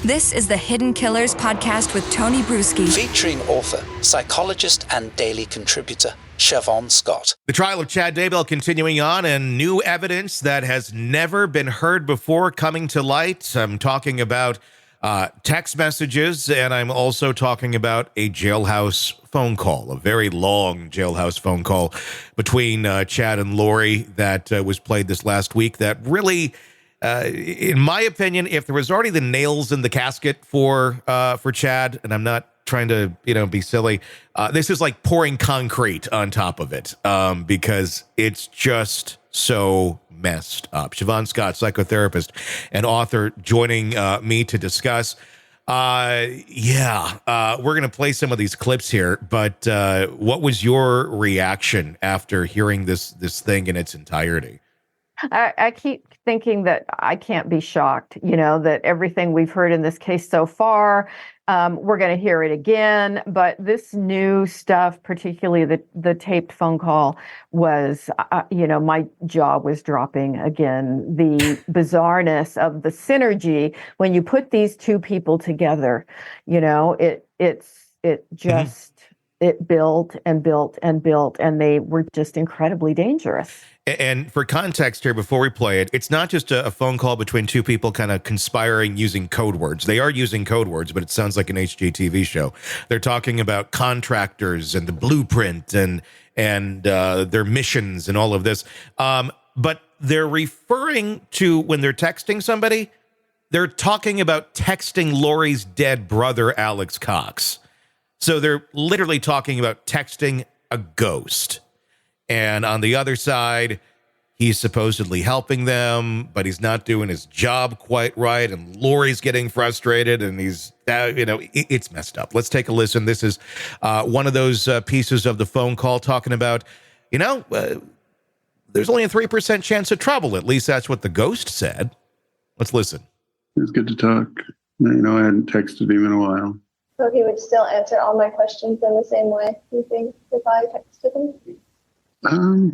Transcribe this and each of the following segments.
This is the Hidden Killers podcast with Tony Brueski. Featuring author, psychologist, and daily contributor, Shavaun Scott. The trial of Chad Daybell continuing on, and new evidence that has never been heard before coming to light. I'm talking about text messages, and I'm also talking about a jailhouse phone call, a very long jailhouse phone call between Chad and Lori that was played this last week that really... in my opinion, if there was already the nails in the casket for Chad, and I'm not trying to, be silly, this is like pouring concrete on top of it, because it's just so messed up. Shavaun Scott, psychotherapist and author, joining me to discuss. We're going to play some of these clips here, but what was your reaction after hearing this thing in its entirety? I keep thinking that I can't be shocked, that everything we've heard in this case so far, we're going to hear it again. But this new stuff, particularly the taped phone call, was, my jaw was dropping again. The bizarreness of the synergy when you put these two people together, it built and built and built, and they were just incredibly dangerous. And for context here, before we play it, it's not just a phone call between two people kind of conspiring using code words. They are using code words, but it sounds like an HGTV show. They're talking about contractors and the blueprint and their missions and all of this. But they're referring to, when they're texting somebody, they're talking about texting Lori's dead brother, Alex Cox. So they're literally talking about texting a ghost. And on the other side, he's supposedly helping them, but he's not doing his job quite right. And Lori's getting frustrated, and he's, it's messed up. Let's take a listen. This is one of those pieces of the phone call talking about, there's only a 3% chance of trouble. At least that's what the ghost said. Let's listen. It was good to talk. I hadn't texted him in a while. So he would still answer all my questions in the same way, you think, if I texted him?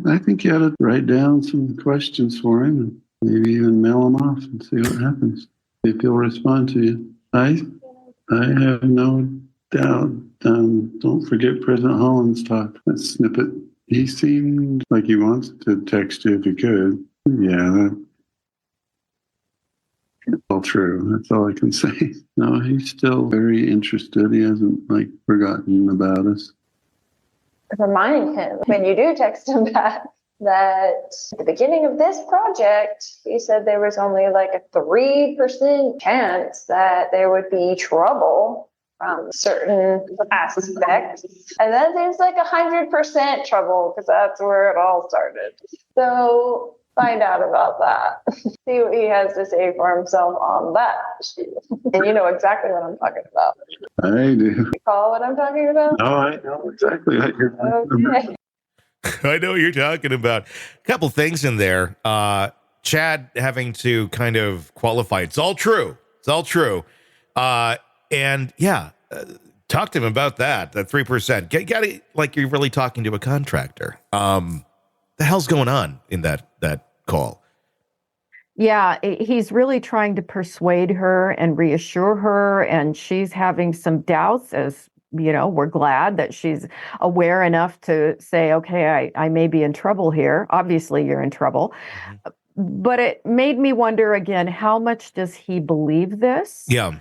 I think you ought to write down some questions for him and maybe even mail them off and see what happens. If he'll respond to you. I have no doubt. Don't forget President Holland's talk, that snippet. He seemed like he wants to text you if he could. Yeah, that's all true. That's all I can say. No, he's still very interested. He hasn't, forgotten about us. Remind him when you do text him back that at the beginning of this project, he said there was only a 3% chance that there would be trouble from certain aspects. And that seems like 100% trouble, because that's where it all started. So find out about that. See what he has to say for himself on that issue. And you know exactly what I'm talking about. I do. You call what I'm talking about? Oh, I know exactly what you're talking about. I know what you're talking about. A couple things in there. Chad having to kind of qualify. It's all true. It's all true. Talk to him about that 3%. Got it, like you're really talking to a contractor. The hell's going on in that call? Yeah, he's really trying to persuade her and reassure her, and she's having some doubts. As we're glad that she's aware enough to say, okay, I may be in trouble here. Obviously, you're in trouble. Mm-hmm. But it made me wonder again, how much does he believe this? Yeah.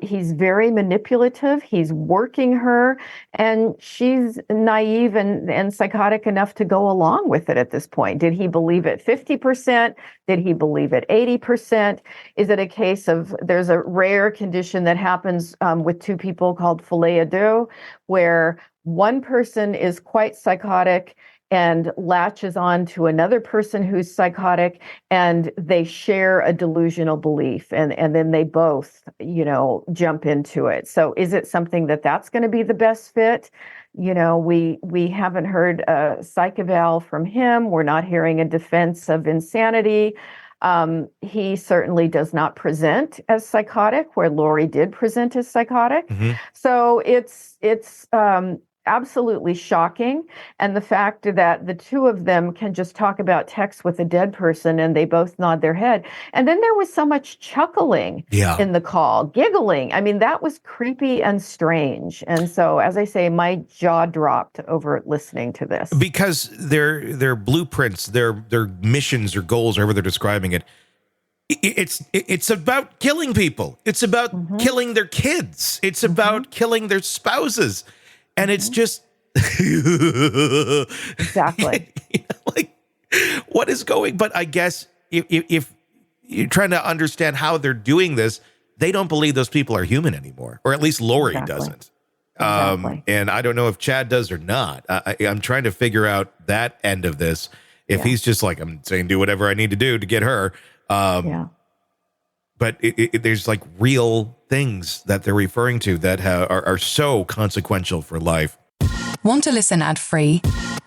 He's very manipulative. He's working her, and she's naive and psychotic enough to go along with it at this point. Did he believe it 50%? Did he believe it 80%? Is it a case of, there's a rare condition that happens with two people called folie deux, where one person is quite psychotic and latches on to another person who's psychotic, and they share a delusional belief, and then they both, jump into it. So is it something that's going to be the best fit? We haven't heard a psych eval from him. We're not hearing a defense of insanity. He certainly does not present as psychotic, where Lori did present as psychotic. Mm-hmm. So it's absolutely shocking. And the fact that the two of them can just talk about text with a dead person and they both nod their head. And then there was so much chuckling in the call, giggling. I mean, that was creepy and strange. And so, as I say, my jaw dropped over listening to this. Because their blueprints, their missions or goals, however they're describing it, it's about killing people. It's about killing their kids. It's about killing their spouses. And it's just exactly like, what is going? But I guess if you're trying to understand how they're doing this, they don't believe those people are human anymore, or at least Lori doesn't. And I don't know if Chad does or not. I'm trying to figure out that end of this. If he's just like, I'm saying, do whatever I need to do to get her. But there's like real things that they're referring to that are so consequential for life. Want to listen ad-free?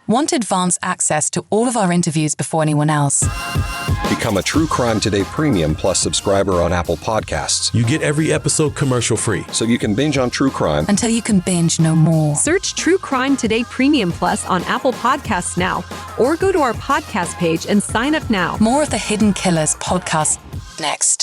Want advanced access to all of our interviews before anyone else? Become a True Crime Today Premium Plus subscriber on Apple Podcasts. You get every episode commercial free. So you can binge on true crime until you can binge no more. Search True Crime Today Premium Plus on Apple Podcasts now, or go to our podcast page and sign up now. More of the Hidden Killers podcast next.